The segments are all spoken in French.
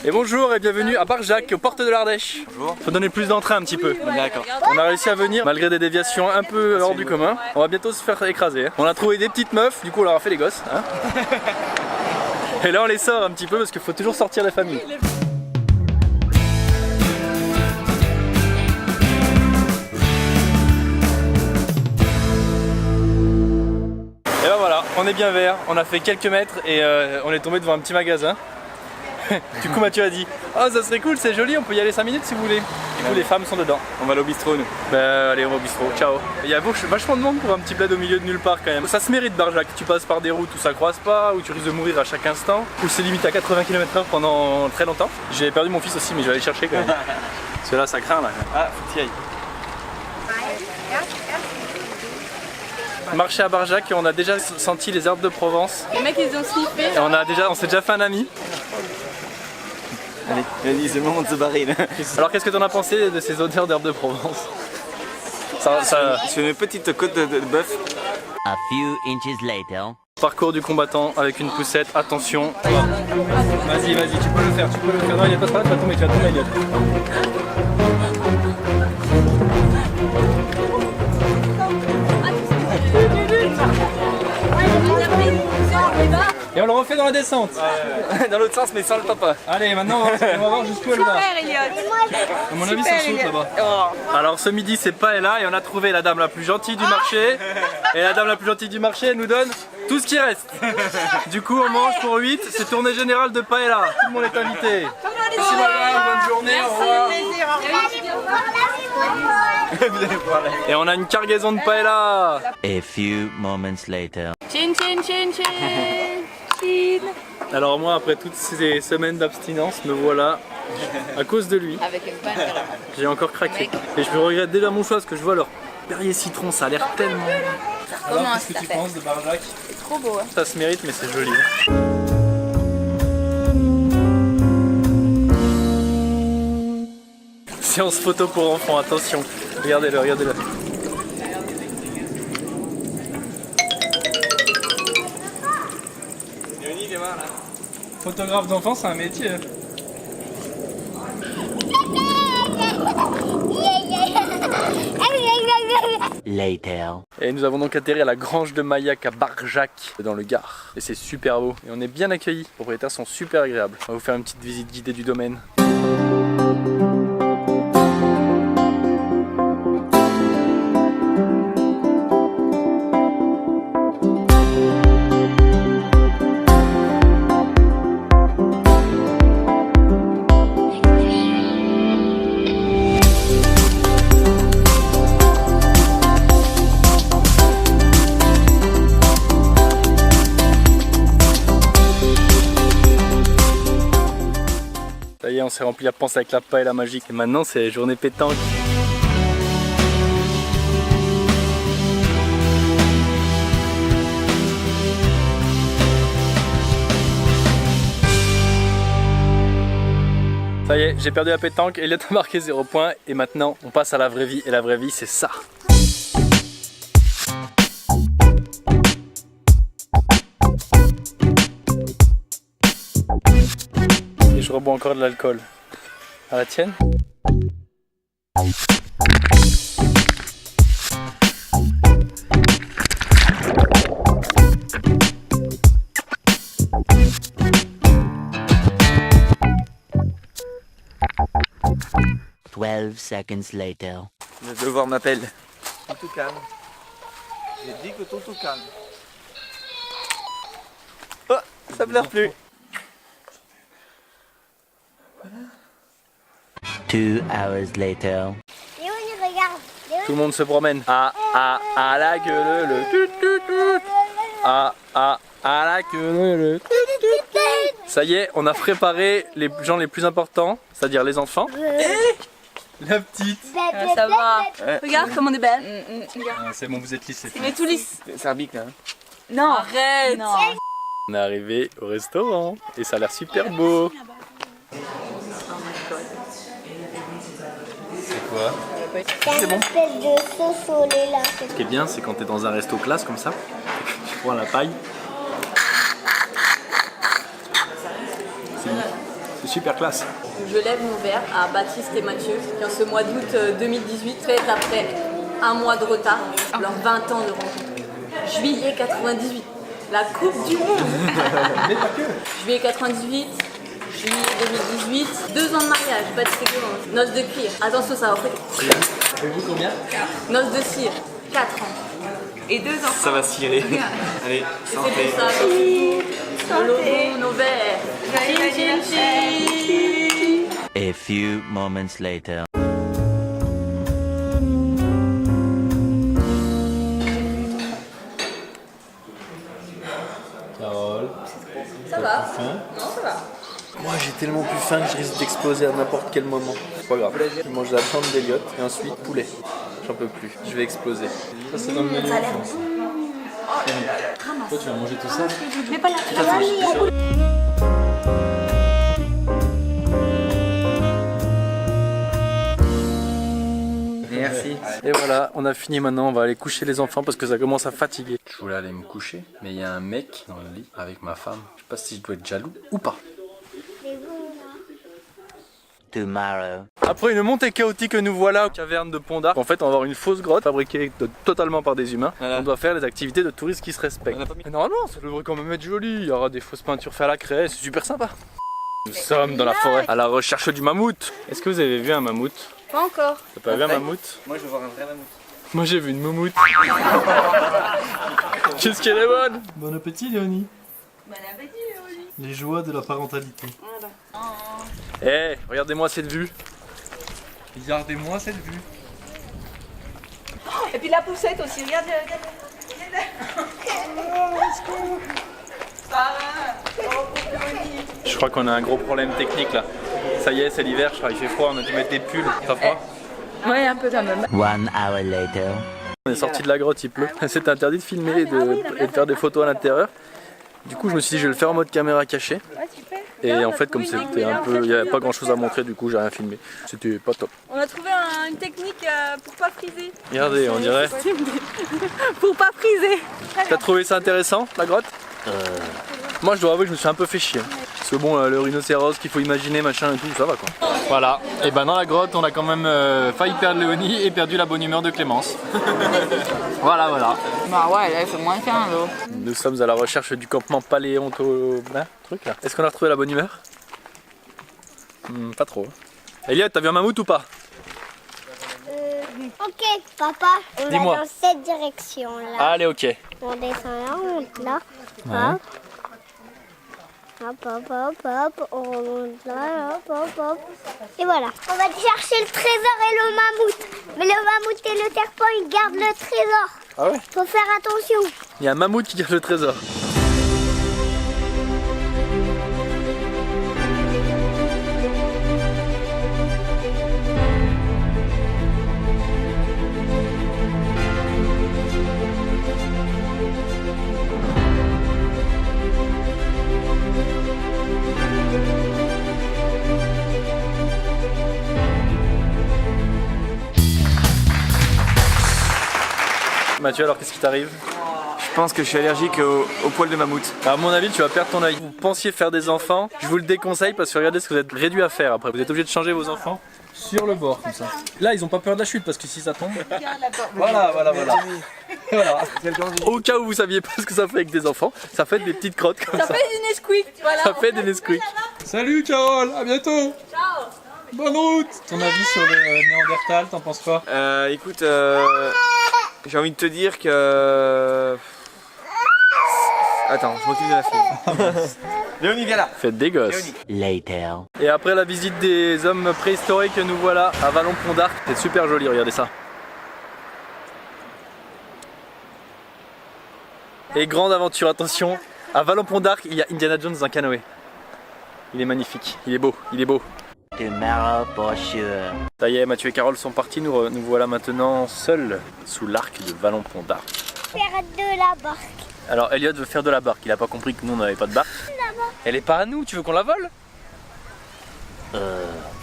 Et bonjour et bienvenue à Barjac, aux portes de l'Ardèche. Bonjour. Faut donner plus d'entrain un petit peu. D'accord. On a réussi à venir malgré des déviations un peu hors du commun. On va bientôt se faire écraser. Hein. On a trouvé des petites meufs, du coup on leur a fait les gosses. Hein. Et là on les sort un petit peu parce qu'il faut toujours sortir la famille. Et ben voilà, on est bien vert, on a fait quelques mètres et on est tombé devant un petit magasin. Du coup Mathieu a dit oh ça serait cool, c'est joli, on peut y aller 5 minutes si vous voulez. Du coup les femmes sont dedans. On va aller au bistrot nous. Bah allez on va au bistrot, ciao. Il y a vachement de monde pour un petit bled au milieu de nulle part quand même. Ça se mérite Barjac, tu passes par des routes où ça croise pas, où tu risques de mourir à chaque instant, où c'est limite à 80 km/h pendant très longtemps. J'ai perdu mon fils aussi mais je vais aller le chercher quand même. Parce que là ça craint là. Ah faut que t'y ailles. Marché à Barjac et on a déjà senti les herbes de Provence. Les mecs ils ont sniffé. Et on s'est déjà fait un ami. Allez, c'est le moment de se barrer là. Alors qu'est-ce que t'en as pensé de ces odeurs d'herbes de Provence? Je fais une petite côte de bœuf. A few inches later. Parcours du combattant avec une poussette, attention. Vas-y, tu peux le faire, Non, il y a pas de tu vas tomber, Elliot. Et on le refait dans la descente. Dans l'autre sens mais sans le papa. Allez, maintenant on va voir jusqu'où elle va. Super Elliot. À mon avis, ça saute là-bas. Alors ce midi, c'est Paella et on a trouvé la dame la plus gentille du marché. Et la dame la plus gentille du marché, elle nous donne tout ce qui reste. Du coup, on mange pour 8. C'est tournée générale de Paella. Tout le monde est invité. Merci madame, bonne journée. Au revoir. Et on a une cargaison de Paella. A few moments later. Chin chin chin chin. Chin. Alors moi, après toutes ces semaines d'abstinence, me voilà à cause de lui. Avec une panne. J'ai encore craqué. Et je me regrette déjà mon choix parce que je vois leur Perrier citron, ça a l'air tellement bon. Alors qu'est-ce que tu penses de Barjac? C'est trop beau. Hein. Ça se mérite mais c'est joli. Hein. Séance photo pour enfants, attention. Regardez-le, regardez-le. Photographe d'enfants, c'est un métier. Later. Et nous avons donc atterri à la grange de Maillac à Barjac, dans le Gard. Et c'est super beau. Et on est bien accueillis. Les propriétaires sont super agréables. On va vous faire une petite visite guidée du domaine. Ça y est, on s'est rempli la panse avec la paella magique. Et maintenant, c'est journée pétanque. Ça y est, j'ai perdu la pétanque, Elliot a marqué 0 points. Et maintenant, on passe à la vraie vie. Et la vraie vie, c'est ça. Et je rebois encore de l'alcool. À la tienne? Seconds later. Le devoir m'appelle. Tout calme. J'ai dit que tout calme. Oh, ça pleure plus. 2 hours later. Tout le monde se promène. À la queue le à la queue le. Ça y est, on a préparé les gens les plus importants, c'est-à-dire les enfants. Et la petite. Ça va. Regarde comme on est belle. Ah, c'est bon, vous êtes lisse. Mais tout lisse. C'est arbique là. Non. Arrête. Non. On est arrivé au restaurant et ça a l'air super beau. C'est quoi? C'est bon. De sauce au lait là. Ce qui est bien, c'est quand tu es dans un resto classe comme ça, tu prends la paille. C'est super classe. Je lève mon verre à Baptiste et Mathieu qui en ce mois d'août 2018 fêtent après un mois de retard leurs 20 ans de rencontre. Juillet 98, la Coupe du Monde. Mais pas que. Juillet 98, juillet 2018, 2 ans de mariage, Baptiste et Clémence, noces de cuir. Attention, ça va faire. Et vous combien? Noces de cire, 4 ans. Et 2 ans. Ça va cirer. Allez, C'est santé. pour ça. Nos logos, nos verres. Chin, chin, chin. A few moments later. Carole. Ça va? Non, ça va. Moi j'ai tellement plus faim que je risque d'exploser à n'importe quel moment. C'est pas grave. Je mange la viande d'Eliott et ensuite poulet. J'en peux plus. Je vais exploser. Ça c'est dans le menu. Toi tu vas manger tout ça? Mais pas là. Merci. Et voilà, on a fini maintenant, on va aller coucher les enfants parce que ça commence à fatiguer. Je voulais aller me coucher, mais il y a un mec dans le lit avec ma femme. Je sais pas si je dois être jaloux ou pas. Tomorrow. Après une montée chaotique que nous voilà aux cavernes de Pont d'Arc, en fait on va avoir une fausse grotte fabriquée totalement par des humains. Voilà. On doit faire les activités de touristes qui se respectent. Mais normalement ça devrait quand même être joli, il y aura des fausses peintures faites à la craie, c'est super sympa. Nous sommes dans la forêt à la recherche du mammouth. Est-ce que vous avez vu un mammouth? Pas encore. T'as pas vu un mammouth? Moi je veux voir un vrai mammouth. Moi j'ai vu une moumoute. Qu'est-ce qu'elle est bonne! Bon appétit Léonie. Bon appétit, Léonie. Les joies de la parentalité. Eh, regardez-moi cette vue. Regardez-moi cette vue. Et puis la poussette aussi, regarde. Je crois qu'on a un gros problème technique là. Ça y est, c'est l'hiver, je crois, il fait froid, on a dû mettre des pulls. T'as froid? Ouais, un peu quand même. 1 hour later. On est sorti de la grotte, il pleut. C'est interdit de filmer et de faire des photos à l'intérieur. Du coup, je me suis dit, je vais le faire en mode caméra cachée. Ouais, super. Et en fait, comme c'était un peu, il n'y avait pas grand chose à montrer, du coup, j'ai rien filmé. C'était pas top. On a trouvé une technique pour pas friser. Regardez, on dirait. Pour pas friser. T'as trouvé ça intéressant, la grotte? Moi, je dois avouer que je me suis un peu fait chier. Parce que bon, le rhinocéros qu'il faut imaginer, machin et tout, ça va quoi. Voilà, et ben dans la grotte, on a quand même failli perdre Léonie et perdu la bonne humeur de Clémence. Voilà. Bah ouais, là il fait moins 15 l'eau. Nous sommes à la recherche du campement paléonto... truc là. Est-ce qu'on a retrouvé la bonne humeur? Pas trop. Eliott, t'as vu un mammouth ou pas? Ok, papa, on Dis-moi. va dans cette direction là. Allez, ok. On descend là, on monte là. Ouais. Hop, on remonte là, hop. Et voilà. On va chercher le trésor et le mammouth. Mais le mammouth et le serpent, ils gardent le trésor. Ah ouais? Faut faire attention. Il y a un mammouth qui garde le trésor. Mathieu, alors qu'est-ce qui t'arrive? Je pense que je suis allergique au poil de mammouth. À mon avis, tu vas perdre ton œil. Vous pensiez faire des enfants, je vous le déconseille parce que regardez ce que vous êtes réduit à faire après. Vous êtes obligé de changer vos enfants sur le bord comme ça. Là, ils ont pas peur de la chute parce que si ça tombe. Voilà. Au cas où vous saviez pas ce que ça fait avec des enfants, ça fait des petites crottes comme ça. Ça fait des Nesquik, voilà. Ça fait des Nesquik. Salut Carole, à bientôt. Ciao. Bonne route. Ton avis sur le Néandertal, t'en penses quoi? Écoute, j'ai envie de te dire que... Attends, je m'occupe de la fille. Léonie, viens là. Faites des gosses. Later. Et après la visite des hommes préhistoriques, nous voilà à Vallon-Pont d'Arc. C'est super joli, regardez ça. Et grande aventure, attention, à Vallon-Pont d'Arc, il y a Indiana Jones dans un canoë. Il est magnifique, il est beau. Tomorrow for sure. Ça y est, Mathieu et Carole sont partis, nous voilà maintenant seuls sous l'arc de Vallon-Pont d'Arc. Faire de la barque. Alors Eliott veut faire de la barque, il a pas compris que nous on n'avait pas de barque. Elle est pas à nous, tu veux qu'on la vole?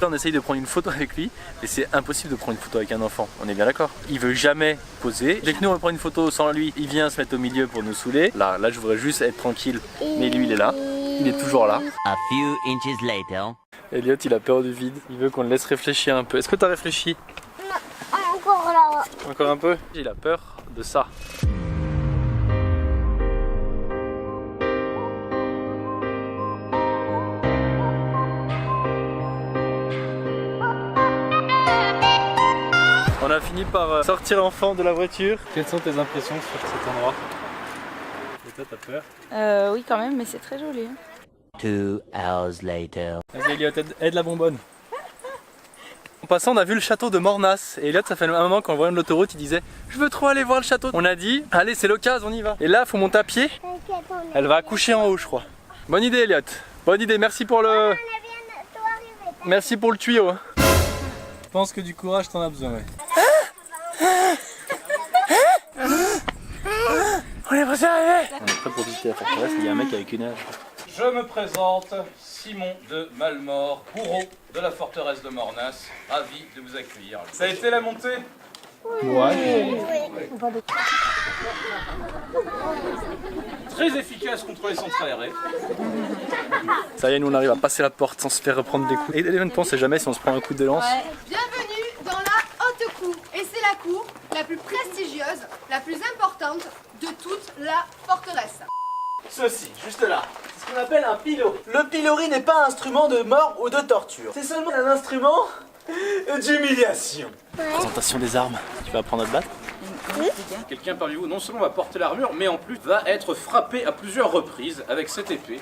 On essaye de prendre une photo avec lui, mais c'est impossible de prendre une photo avec un enfant, on est bien d'accord. Il veut jamais poser. Dès que nous on va prendre une photo sans lui, il vient se mettre au milieu pour nous saouler. Là je voudrais juste être tranquille, mais lui il est là, il est toujours là. A few inches later. Elliot, il a peur du vide. Il veut qu'on le laisse réfléchir un peu. Est-ce que tu as réfléchi? Non, encore là. Encore un peu? Il a peur de ça. On a fini par sortir l'enfant de la voiture. Quelles sont tes impressions sur cet endroit? Et toi, t'as peur? Oui, quand même, mais c'est très joli. 2 hours later. Vas-y Elliot, aide la bonbonne. En passant, on a vu le château de Mornas. Et Elliot, ça fait un moment qu'en voyant de l'autoroute, il disait je veux trop aller voir le château. On a dit allez, c'est l'occasion, on y va. Et là, faut monter à pied. Elle va accoucher en haut, je crois. Bonne idée Elliot. Bonne idée, merci pour le... Merci pour le tuyau. Je pense que du courage, t'en as besoin, ouais. On est pressé d'arriver. On est prêt pour visiter la forteresse, il y a un mec avec une hache. Je me présente, Simon de Malmort, bourreau de la forteresse de Mornas. Ravi de vous accueillir. Ça a été la montée? Ouais. Très efficace contre les centres aérés. Ça y est, nous on arrive à passer la porte sans se faire reprendre des coups. Et Eleven, on sait jamais si on se prend un coup de lance. Bienvenue dans la haute cour. Et c'est la cour la plus prestigieuse, la plus importante de toute la forteresse. Ceci, juste là, c'est ce qu'on appelle un pilori. Le pilori n'est pas un instrument de mort ou de torture. C'est seulement un instrument d'humiliation. Présentation des armes. Tu vas apprendre à te battre? Quelqu'un parmi vous non seulement va porter l'armure, mais en plus va être frappé à plusieurs reprises avec cette épée.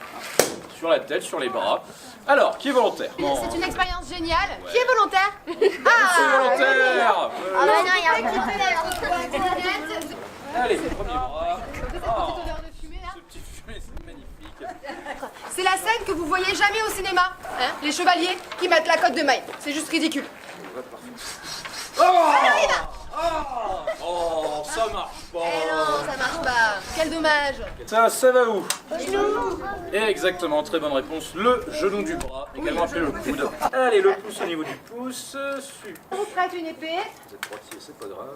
Sur la tête, sur les bras. Alors, qui est volontaire? C'est une expérience géniale. Qui est volontaire? C'est volontaire. Ah bah non, il y a un Allez, premier bras. Oh, odeur de fumée là. ce petit fumée, c'est magnifique. C'est la scène que vous voyez jamais au cinéma. Hein, les chevaliers qui mettent la cotte de maille. C'est juste ridicule. Oh, ça marche pas. Eh non, ça marche pas. Quel dommage. Ça va où? Et exactement, très bonne réponse. Le genou du bras, également appelé le coude. Allez, le pouce au niveau du pouce. Super. On prête une épée. Vous êtes droitier, c'est pas grave.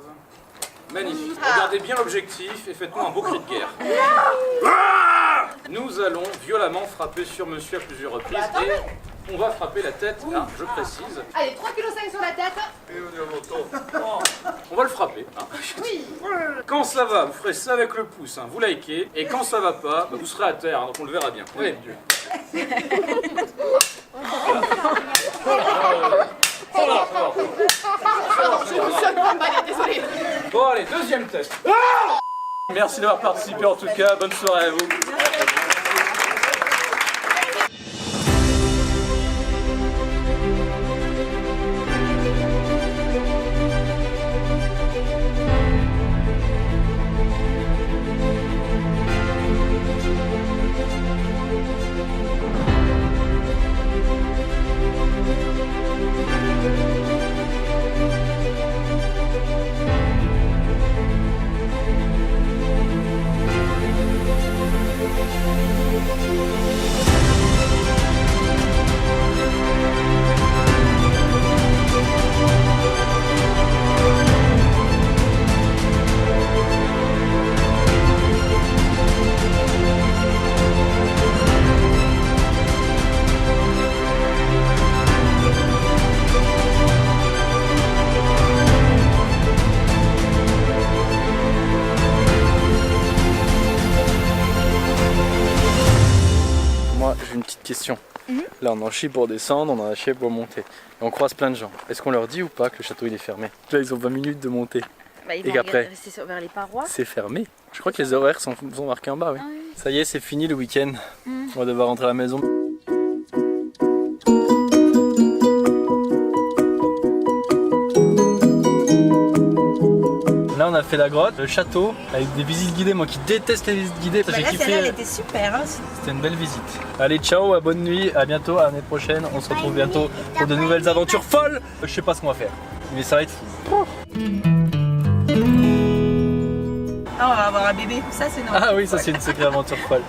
Magnifique. Regardez bien l'objectif et faites-moi un beau cri de guerre. Ah, nous allons violemment frapper sur monsieur à plusieurs reprises et on va frapper la tête, hein, je précise. Allez, 3,5 kg sur la tête. On va le frapper. Hein. Oui. Quand ça va, vous ferez ça avec le pouce, hein, vous likez. Et quand ça va pas, bah, vous serez à terre, hein, donc on le verra bien. Allez. Désolé. Bon allez, deuxième test. Merci d'avoir participé en tout cas, bonne soirée à vous. J'ai une petite question. Là on en chie pour descendre, on en a chié pour monter. Et on croise plein de gens. Est-ce qu'on leur dit ou pas que le château il est fermé? Là ils ont 20 minutes de monter. Bah, ils Et vont qu'après rester vers les parois. c'est fermé. Je crois que les horaires sont marqués en bas, oui. Ah oui. Ça y est, c'est fini le week-end. On va devoir rentrer à la maison. Là on a fait la grotte, le château, avec des visites guidées. Moi qui déteste les visites guidées, Bah j'ai là, kiffé. celle-là, elle était super. Hein. C'était une belle visite. Allez, ciao, bonne nuit, à bientôt, à l'année prochaine. On se retrouve bientôt pour de nouvelles aventures folles. Je sais pas ce qu'on va faire, mais ça va être fou. Ah, on va avoir un bébé. Ça, c'est normal. Ah oui, ça c'est une sacrée aventure folle.